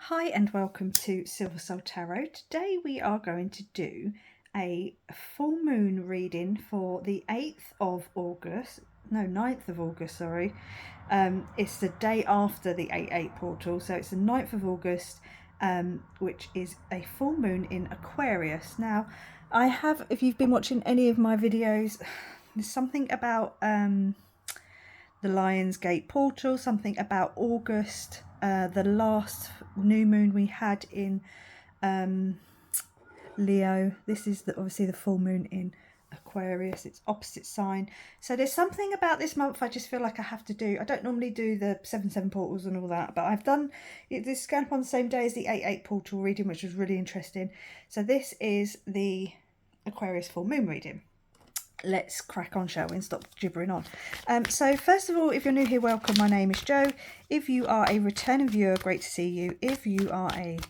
Hi and welcome to Silver Soul Tarot. Today we are going to do a full moon reading for the 8th of August, no 9th of August, sorry. It's the day after the 8/8 portal, so it's the 9th of August, which is a full moon in Aquarius. Now, I have, if you've been watching any of my videos, there's something about the Lion's Gate portal, something about August, the last new moon we had in Leo. This is obviously the full moon in Aquarius. It's opposite sign. So there's something about this month I just feel like I have to do. I don't normally do the 7/7 portals and all that, but I've done it. This is going up on the same day as the 8/8 portal reading, which was really interesting. So this is the Aquarius full moon reading. Let's crack on, shall we, and stop gibbering on. So first of all, if you're new here, welcome. My name is Jo. If you are a returning viewer, great to see you. If you are a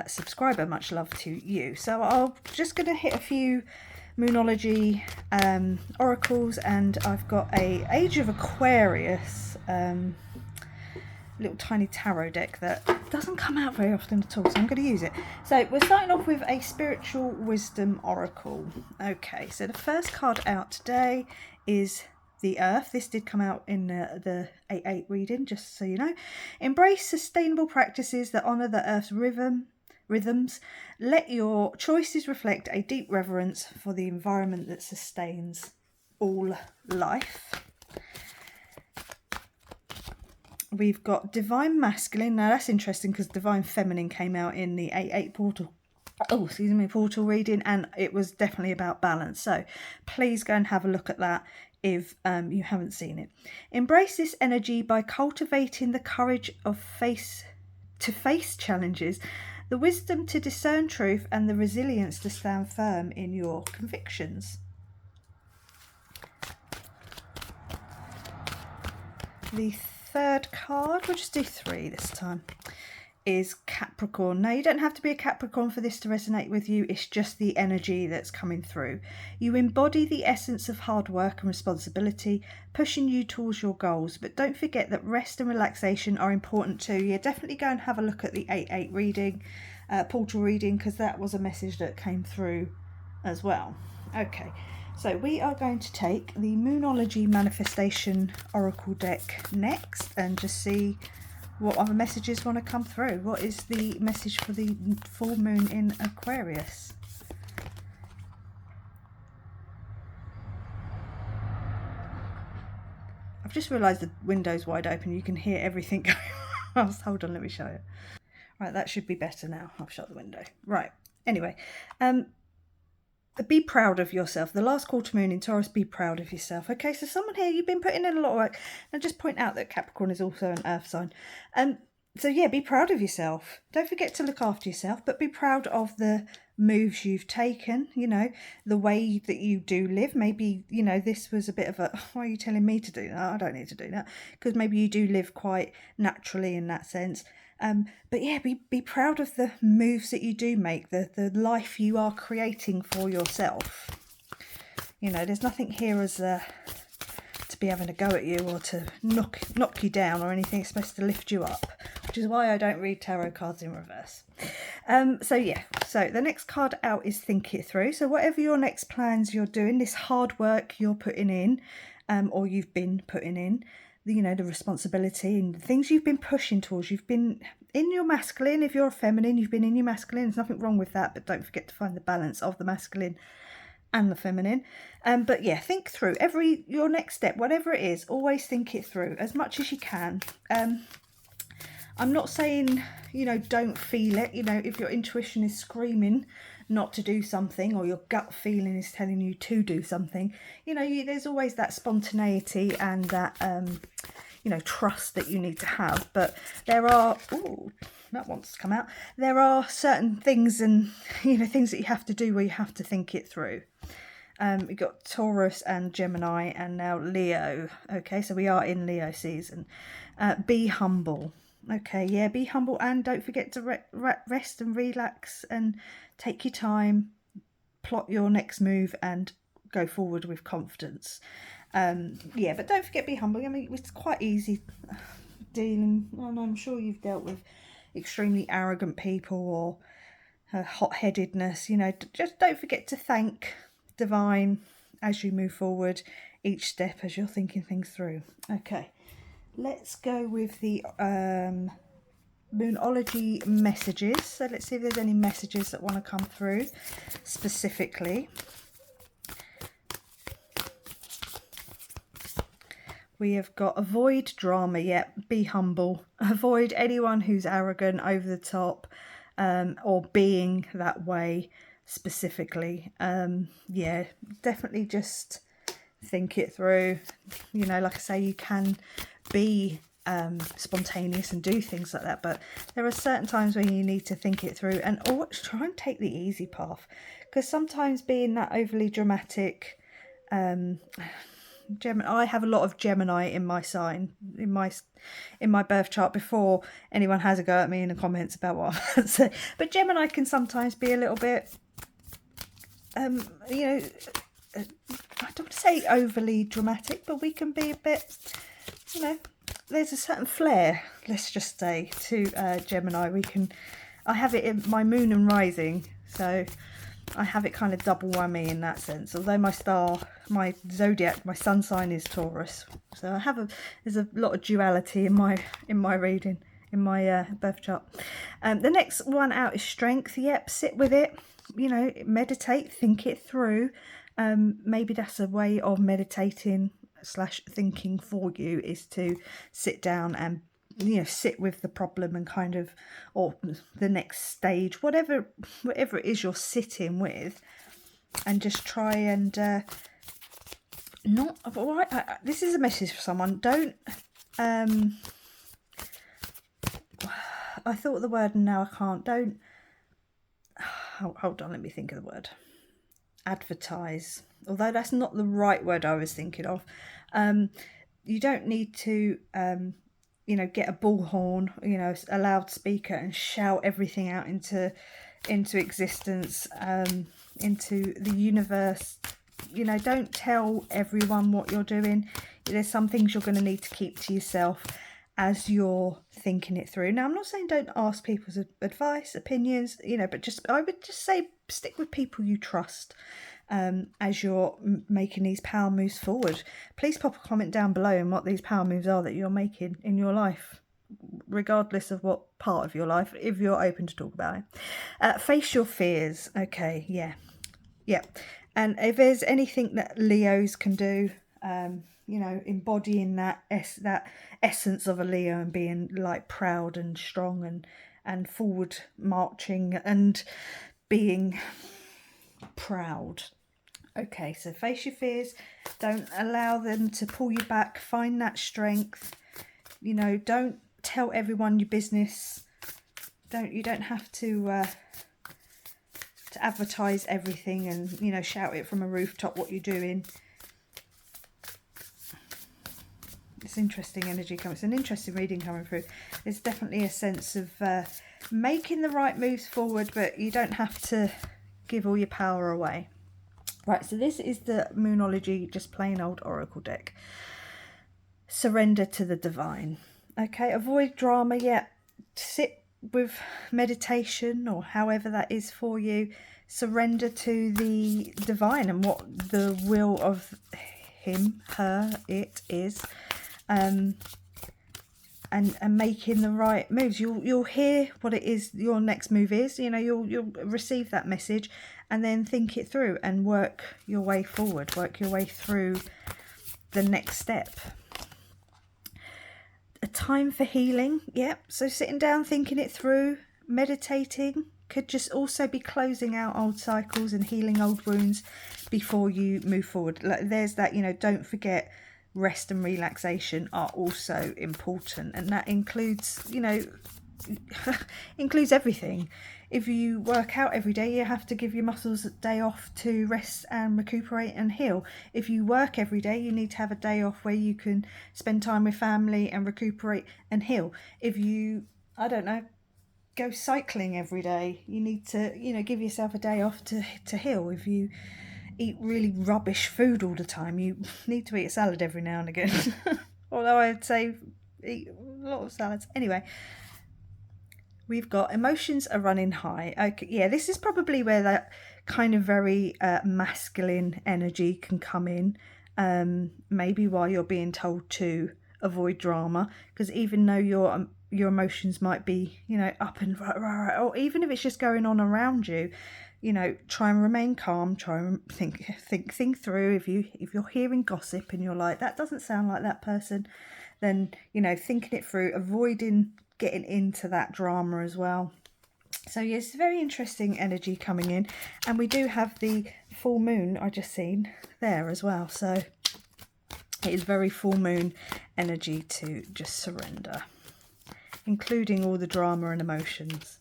subscriber, much love to you. So I'm just going to hit a few Moonology oracles, and I've got a Age of Aquarius little tiny tarot deck that doesn't come out very often at all, so I'm going to use it. So we're starting off with a Spiritual Wisdom Oracle. Okay, so the first card out today is the Earth. This did come out in the 8/8 reading, just so you know. Embrace sustainable practices that honour the Earth's rhythms. Let your choices reflect a deep reverence for the environment that sustains all life. We've got Divine Masculine. Now that's interesting because Divine Feminine came out in the 8/8 portal. Oh, excuse me, portal reading, and it was definitely about balance. So please go and have a look at that if you haven't seen it. Embrace this energy by cultivating the courage of face challenges, the wisdom to discern truth, and the resilience to stand firm in your convictions. The third card, we'll just do 3 this time, is Capricorn. Now, you don't have to be a Capricorn for this to resonate with you. It's just the energy that's coming through. You embody the essence of hard work and responsibility, pushing you towards your goals. But don't forget that rest and relaxation are important too. Yeah, definitely go and have a look at the 8/8 reading, portal reading, because that was a message that came through as well. Okay. So we are going to take the Moonology Manifestation Oracle deck next and just see what other messages want to come through. What is the message for the full moon in Aquarius? I've just realised the window's wide open. You can hear everything going on. Hold on, let me show you. Right, that should be better now. I've shut the window. Right, anyway. Be proud of yourself. The last quarter moon in Taurus, be proud of yourself. Okay, so someone here, you've been putting in a lot of work. And just point out that Capricorn is also an earth sign. So yeah, be proud of yourself. Don't forget to look after yourself, but be proud of the moves you've taken, you know, the way that you do live. Maybe, you know, this was a bit of a, why are you telling me to do that? I don't need to do that. Because maybe you do live quite naturally in that sense. But yeah, be proud of the moves that you do make, the life you are creating for yourself. You know, there's nothing here as to be having a go at you or to knock you down or anything. It's supposed to lift you up, which is why I don't read tarot cards in reverse. So yeah, so the next card out is Think It Through. So whatever your next plans you're doing, this hard work you're putting in, or you've been putting in, you know, the responsibility and the things you've been pushing towards. You've been in your masculine. If you're a feminine, you've been in your masculine. There's nothing wrong with that, but don't forget to find the balance of the masculine and the feminine. But yeah, think through your next step, whatever it is. Always think it through as much as you can. I'm not saying, you know, don't feel it. You know, if your intuition is screaming not to do something, or your gut feeling is telling you to do something, you know, there's always that spontaneity and that, you know, trust that you need to have. But there are, ooh, that wants to come out. There are certain things and, you know, things that you have to do where you have to think it through. We've got Taurus and Gemini and now Leo. Okay, so we are in Leo season. Be humble. Okay, yeah, be humble, and don't forget to rest and relax and take your time, plot your next move and go forward with confidence. Yeah, but don't forget, be humble. I mean, it's quite easy dealing, and I'm sure you've dealt with, extremely arrogant people or hot-headedness, you know, just don't forget to thank Divine as you move forward each step as you're thinking things through. Okay, let's go with the Moonology messages. So let's see if there's any messages that want to come through specifically. We have got avoid drama. Yep, be humble. Avoid anyone who's arrogant, over the top, or being that way specifically. Yeah, definitely just think it through. You know, like I say, you can be spontaneous and do things like that, but there are certain times when you need to think it through and always try and take the easy path, because sometimes being that overly dramatic, Gemini, I have a lot of Gemini in my sign, in my birth chart, before anyone has a go at me in the comments about what I'm saying. But Gemini can sometimes be a little bit, you know, I don't want to say overly dramatic, but we can be a bit, you know, there's a certain flair, let's just say, to Gemini. I have it in my moon and rising, so I have it kind of double whammy in that sense. Although my zodiac, my sun sign is Taurus, so there's a lot of duality in my reading, in my birth chart. The next one out is strength. Yep, sit with it. You know, meditate, think it through. Maybe that's a way of meditating / thinking for you, is to sit down and, you know, sit with the problem and kind of, or the next stage, whatever it is you're sitting with, and just try and this is a message for someone. Don't I thought of the word and now I can't. Don't hold on, let me think of the word. Advertise, although that's not the right word I was thinking of. You don't need to you know, get a bullhorn, you know, a loudspeaker, and shout everything out into existence, into the universe. You know, don't tell everyone what you're doing. There's some things you're going to need to keep to yourself as you're thinking it through. Now, I'm not saying don't ask people's advice, opinions, you know, but I would just say stick with people you trust as you're making these power moves forward. Please pop a comment down below on what these power moves are that you're making in your life, regardless of what part of your life, if you're open to talk about it. Face your fears. Okay, yeah. And if there's anything that Leos can do, you know, embodying that essence of a Leo and being like proud and strong and forward marching and being proud. Okay, so face your fears. Don't allow them to pull you back. Find that strength. You know, don't tell everyone your business. You don't have to advertise everything and, you know, shout it from a rooftop what you're doing. It's interesting energy coming. It's an interesting reading coming through. There's definitely a sense of making the right moves forward, but you don't have to give all your power away. Right, so this is the Moonology, just plain old oracle deck. Surrender to the divine. Okay, avoid drama. Yeah, sit with meditation or however that is for you. Surrender to the divine and what the will of him, her, it is. And making the right moves. You'll hear what it is your next move is. You know, you'll receive that message and then think it through and work your way forward, work your way through the next step. A time for healing. Yep. So sitting down, thinking it through, meditating, could just also be closing out old cycles and healing old wounds before you move forward. Like, there's that, you know, don't forget rest and relaxation are also important, and that includes, you know, includes everything. If you work out every day, you have to give your muscles a day off to rest and recuperate and heal. If you work every day, you need to have a day off where you can spend time with family and recuperate and heal. If you, I don't know, go cycling every day, you need to, you know, give yourself a day off to heal. If you eat really rubbish food all the time, you need to eat a salad every now and again. Although I'd say eat a lot of salads. Anyway, We've got emotions are running high. Okay, yeah, this is probably where that kind of very masculine energy can come in. Maybe while you're being told to avoid drama, because even though your emotions might be, you know, up and right, or even if it's just going on around you, you know, try and remain calm. Try and think through. If you're hearing gossip and you're like, that doesn't sound like that person, then, you know, thinking it through, avoiding getting into that drama as well. So yes, very interesting energy coming in, and we do have the full moon I just seen there as well, so it is very full moon energy to just surrender, including all the drama and emotions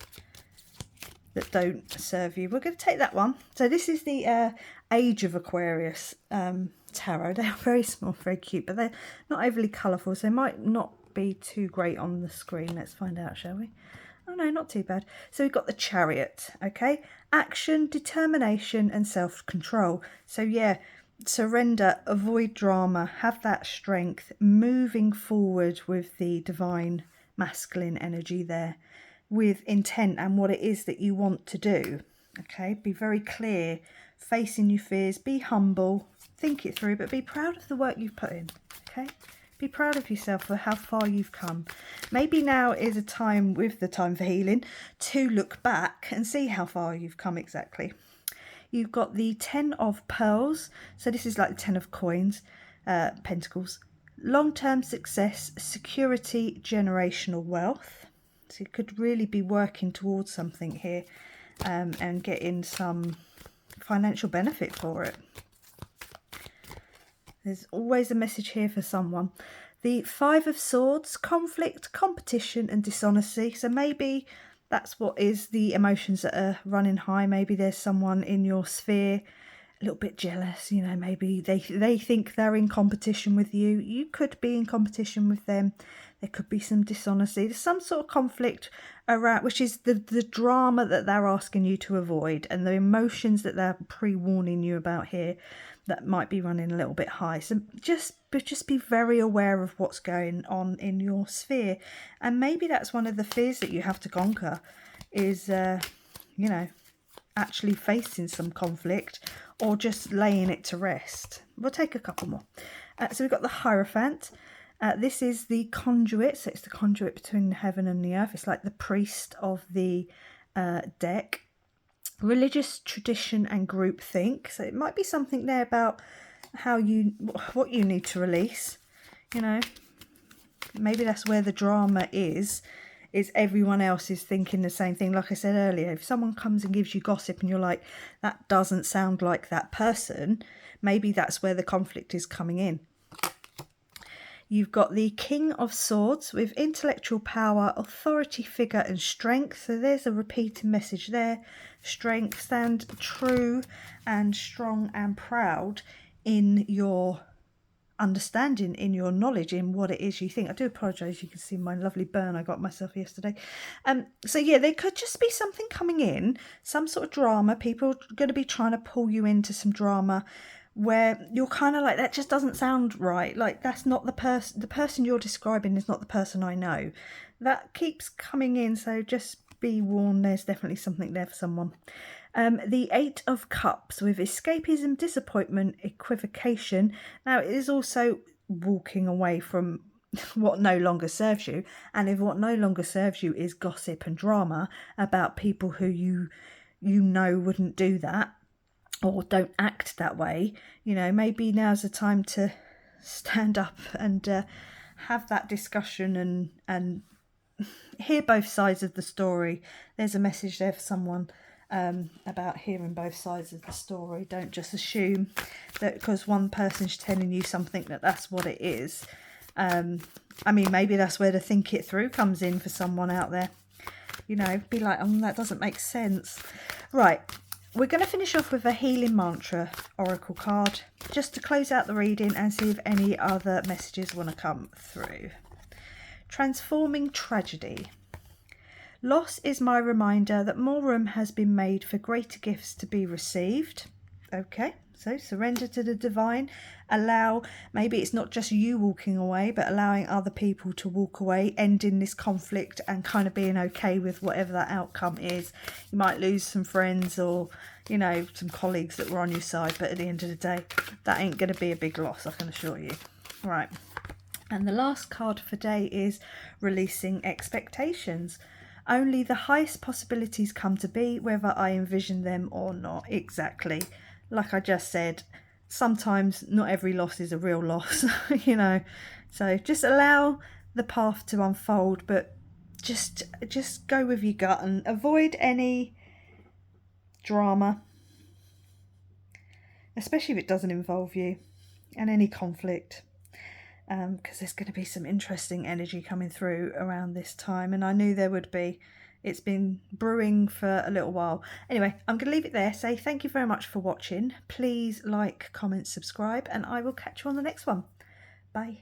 that don't serve you. We're going to take that one. So this is the Age of Aquarius tarot. They're very small, very cute, but they're not overly colourful, so they might not be too great on the screen. Let's find out, shall we? Oh no, not too bad. So we've got the Chariot, okay? Action, determination and self-control. So yeah, surrender, avoid drama, have that strength, moving forward with the divine masculine energy there, with intent and what it is that you want to do, okay? Be very clear, facing your fears, be humble, think it through, but be proud of the work you've put in, okay? Be proud of yourself for how far you've come. Maybe now is a time, with the time for healing, to look back and see how far you've come exactly. You've got the 10 of Pearls. So this is like the 10 of coins, pentacles. Long-term success, security, generational wealth. So you could really be working towards something here and getting some financial benefit for it. There's always a message here for someone. The 5 of Swords, conflict, competition and dishonesty. So maybe that's what is the emotions that are running high. Maybe there's someone in your sphere a little bit jealous, you know, maybe they think they're in competition with you. You could be in competition with them. There could be some dishonesty. There's some sort of conflict around, which is the drama that they're asking you to avoid, and the emotions that they're pre-warning you about here that might be running a little bit high. So just be very aware of what's going on in your sphere. And maybe that's one of the fears that you have to conquer is, you know, actually facing some conflict or just laying it to rest. We'll take a couple more. So we've got the Hierophant. This is the conduit. So it's the conduit between heaven and the earth. It's like the priest of the deck. Religious tradition and groupthink. So it might be something there about what you need to release. You know, maybe that's where the drama is everyone else is thinking the same thing. Like I said earlier, if someone comes and gives you gossip and you're like, that doesn't sound like that person, maybe that's where the conflict is coming in. You've got the King of Swords with intellectual power, authority figure and strength. So there's a repeating message there. Strength, stand true and strong and proud in your understanding, in your knowledge, in what it is you think. I do apologise, you can see my lovely burn I got myself yesterday. So yeah, there could just be something coming in, some sort of drama. People are going to be trying to pull you into some drama where you're kind of like, that just doesn't sound right. Like, that's not the person you're describing is not the person I know. That keeps coming in, so just be warned, there's definitely something there for someone. The 8 of Cups with escapism, disappointment, equivocation. Now, it is also walking away from what no longer serves you. And if what no longer serves you is gossip and drama about people who you know wouldn't do that or don't act that way, you know, maybe now's the time to stand up and have that discussion and hear both sides of the story. There's a message there for someone about hearing both sides of the story. Don't just assume that because one person's telling you something that's what it is. I mean, maybe that's where the think it through comes in for someone out there. You know, be like, that doesn't make sense. Right, we're going to finish off with a healing mantra oracle card just to close out the reading and see if any other messages want to come through. Transforming tragedy. Loss is my reminder that more room has been made for greater gifts to be received. Okay, So surrender to the divine. Allow, maybe it's not just you walking away, but allowing other people to walk away, ending this conflict and kind of being okay with whatever that outcome is. You might lose some friends or, you know, some colleagues that were on your side, but at the end of the day, that ain't going to be a big loss, I can assure you. Right. And the last card for today is releasing expectations. Only the highest possibilities come to be, whether I envision them or not. Exactly. Like I just said, sometimes not every loss is a real loss, you know. So just allow the path to unfold, but just go with your gut and avoid any drama, especially if it doesn't involve you, and any conflict. Because there's going to be some interesting energy coming through around this time, and I knew there would be. It's been brewing for a little while. Anyway, I'm going to leave it there. Say thank you very much for watching. Please like, comment, subscribe, and I will catch you on the next one. Bye.